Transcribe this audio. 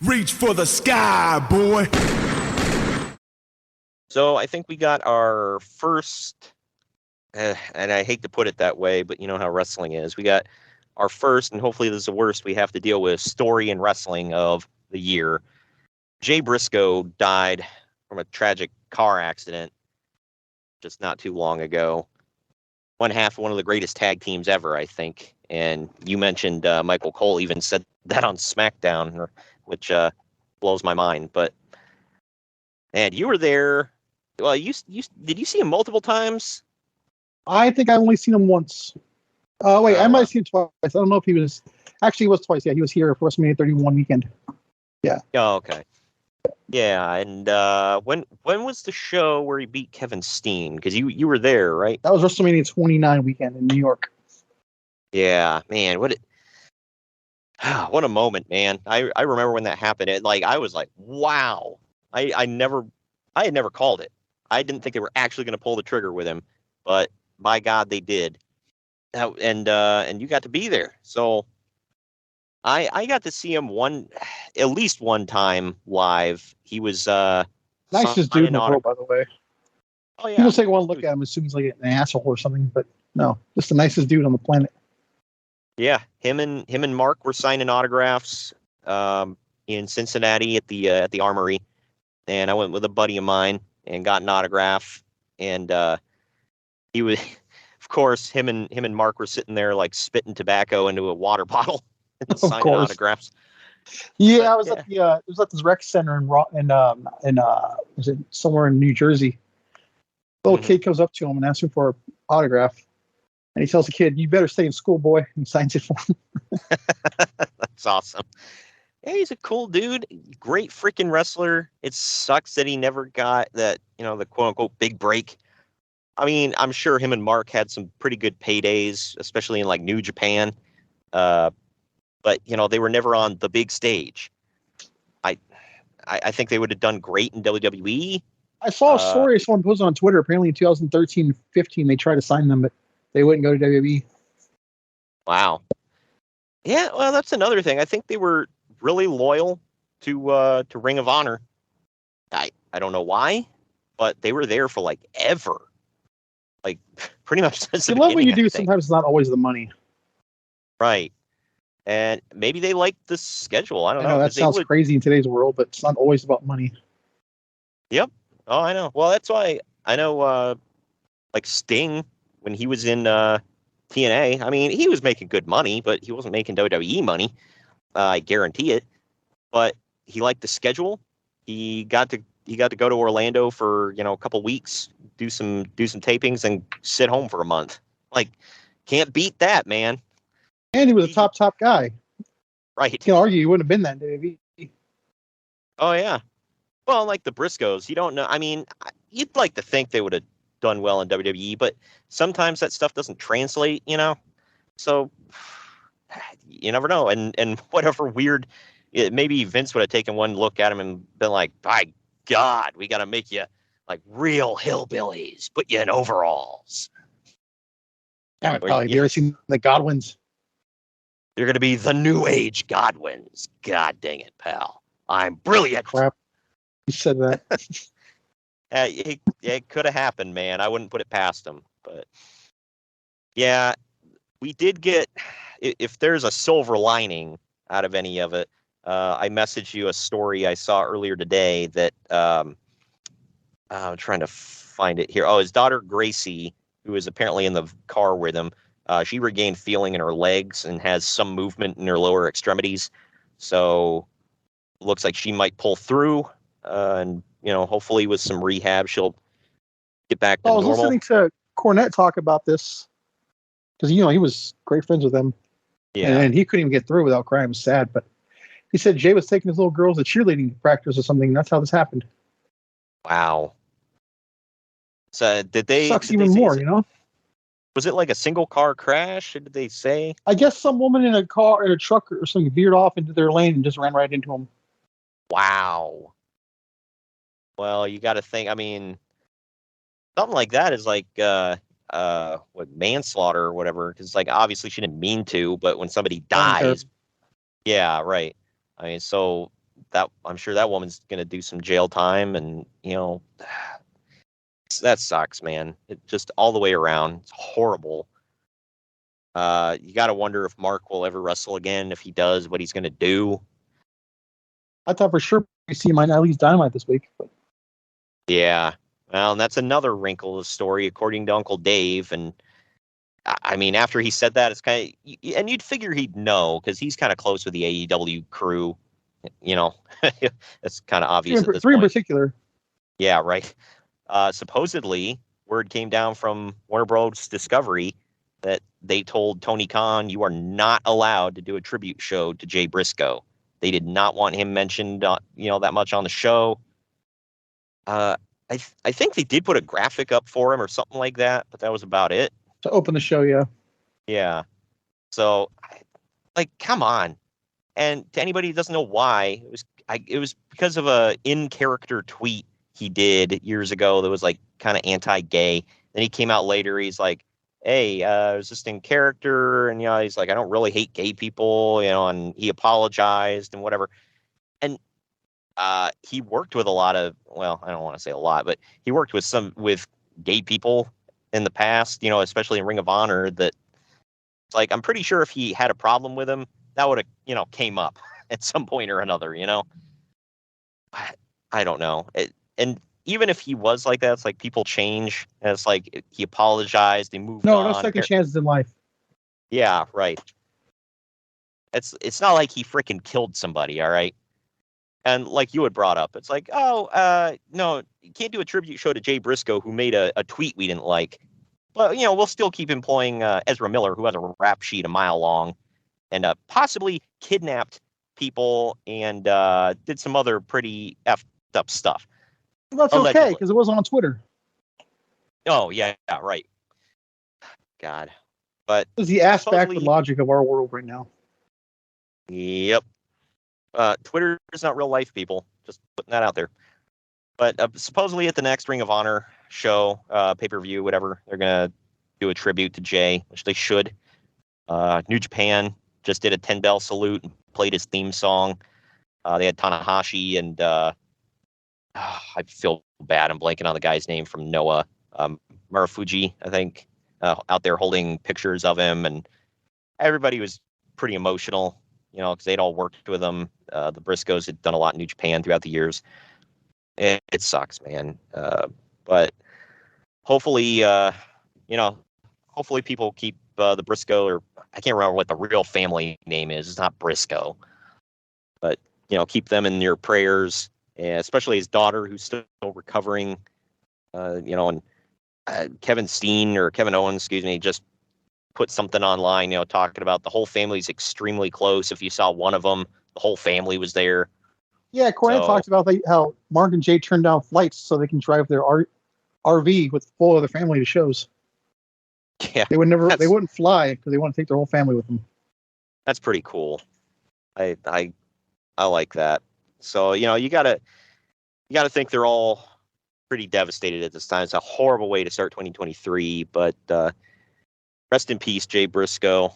Reach for the sky, boy. So I think we got our first, and I hate to put it that way, but you know how wrestling is. We got our first, and hopefully this is the worst we have to deal with, story in wrestling of the year. Jay Briscoe died from a tragic car accident just not too long ago. One half of one of the greatest tag teams ever, I think. And you mentioned Michael Cole even said that on SmackDown, which blows my mind. But man, you were there. Well, you did you see him multiple times? I think I only seen him once. Wait, I might have seen him twice. I don't know if he was. Actually, he was twice. Yeah, he was here for WrestleMania 31 weekend. Yeah. Oh, okay. Yeah, and when was the show where he beat Kevin Steen? Because you were there, right? That was WrestleMania 29 weekend in New York. Yeah, man, what a moment, man. I remember when that happened. I was like, wow. I had never called it. I didn't think they were actually going to pull the trigger with him, but by God, they did. And you got to be there. So I got to see him at least one time live. He was nicest dude in the world, by the way. Oh yeah. People take one look at him, assume he's like an asshole or something, but no, just the nicest dude on the planet. Yeah, him and Mark were signing autographs in Cincinnati at the Armory, and I went with a buddy of mine and got an autograph. And he was, of course, him and Mark were sitting there like spitting tobacco into a water bottle and signing autographs. Yeah, I was at the it was at this rec center in was it somewhere in New Jersey? Little kid comes up to him and asks him for an autograph. And he tells the kid, "You better stay in school, boy," and signs it for him. That's awesome. Yeah, he's a cool dude. Great freaking wrestler. It sucks that he never got that, the quote unquote big break. I mean, I'm sure him and Mark had some pretty good paydays, especially in like New Japan. But they were never on the big stage. I think they would have done great in WWE. I saw a story someone posted on Twitter. Apparently in 2013-15, they tried to sign them, but they wouldn't go to WWE. Wow. Yeah, well, that's another thing. I think they were really loyal to Ring of Honor. I don't know why, but they were there for like ever. Like pretty much since the beginning. Love what you do. Sometimes it's not always the money. Right. And maybe they like the schedule. I don't know. That sounds crazy in today's world, but it's not always about money. Yep. Oh, I know. Well, that's why I know like Sting, when he was in TNA, I mean, he was making good money, but he wasn't making WWE money. I guarantee it. But he liked the schedule. He got to go to Orlando for, a couple weeks, do some tapings and sit home for a month. Like, can't beat that, man. And he was a top guy. Right. You can argue he wouldn't have been that WWE. Oh, yeah. Well, like the Briscoes, you don't know. I mean, you'd like to think they would have done well in WWE, but sometimes that stuff doesn't translate, So you never know. And whatever weird, maybe Vince would have taken one look at him and been like, by God, we got to make you like real hillbillies, put you in overalls. Yeah, probably. Have you ever seen the Godwins? You're going to be the new age Godwins. God dang it, pal. I'm brilliant. Crap. You said that. It could have happened, man. I wouldn't put it past him. But yeah, we did get, if there's a silver lining out of any of it, I messaged you a story I saw earlier today that I'm trying to find it here. Oh, his daughter Gracie, who is apparently in the car with him, she regained feeling in her legs and has some movement in her lower extremities. So looks like she might pull through, and hopefully with some rehab, she'll get back to normal. I was listening to Cornette talk about this because he was great friends with them. Yeah, and he couldn't even get through without crying. It was sad, but he said Jay was taking his little girls to cheerleading practice or something. That's how this happened. Wow. So did they? Sucks even more, Was it like a single car crash? Did they say? I guess some woman in a truck or something veered off into their lane and just ran right into him. Wow. Well, you got to think. I mean, something like that is like manslaughter or whatever. Because like obviously she didn't mean to, but when somebody dies, yeah, right. I mean, so I'm sure that woman's gonna do some jail time, and that sucks, man. It just all the way around. It's horrible. You got to wonder if Mark will ever wrestle again. If he does, what he's gonna do. I thought for sure we see him at least Dynamite this week. But Yeah. Well, and that's another wrinkle of the story, according to Uncle Dave. And I mean, after he said that, it's kind of, and you'd figure he'd know because he's kind of close with the AEW crew. It's kind of obvious at this three in point. particular. Yeah, right. Supposedly, word came down from Warner Bros. Discovery that they told Tony Khan, you are not allowed to do a tribute show to Jay Briscoe. They did not want him mentioned, that much on the show. I think they did put a graphic up for him or something like that, but that was about it. To open the show, yeah. Yeah. So, come on. And to anybody who doesn't know why, it was because of a in-character tweet he did years ago that was like kind of anti-gay. Then he came out later. He's like, "Hey, I was just in character," and he's like, "I don't really hate gay people," and he apologized and whatever. And he worked with a lot of, well, I don't want to say a lot, but he worked with gay people in the past, especially in Ring of Honor. That like, I'm pretty sure if he had a problem with him, that would have, came up at some point or another. I don't know. And even if he was like that, it's like people change, and it's like he apologized, he moved on. No second chances in life. Yeah, right. It's not like he freaking killed somebody, all right? And like you had brought up, it's like, no, you can't do a tribute show to Jay Briscoe, who made a tweet we didn't like. But, we'll still keep employing Ezra Miller, who has a rap sheet a mile long, and possibly kidnapped people and did some other pretty effed up stuff. That's Allegedly. okay, because it wasn't on Twitter. Oh, yeah, right. God. But This is the aspect and logic of our world right now. Yep. Twitter is not real life, people. Just putting that out there. But supposedly at the next Ring of Honor show, pay-per-view, whatever, they're going to do a tribute to Jay, which they should. New Japan just did a 10-bell salute and played his theme song. They had Tanahashi and I feel bad. I'm blanking on the guy's name from Noah. Marufuji, I think, out there holding pictures of him. And everybody was pretty emotional, because they'd all worked with him. The Briscoes had done a lot in New Japan throughout the years. It sucks, man. But hopefully, hopefully people keep the Briscoe, or I can't remember what the real family name is. It's not Briscoe. But, keep them in your prayers, especially his daughter, who's still recovering. And Kevin Owens, just put something online, talking about the whole family's extremely close. If you saw one of them, the whole family was there. Yeah, Cornette talks about how Mark and Jay turned down flights so they can drive their RV with full of their family to shows. Yeah, they wouldn't fly because they want to take their whole family with them. That's pretty cool. I like that. So you gotta think they're all pretty devastated at this time. It's a horrible way to start 2023, but rest in peace, Jay Briscoe.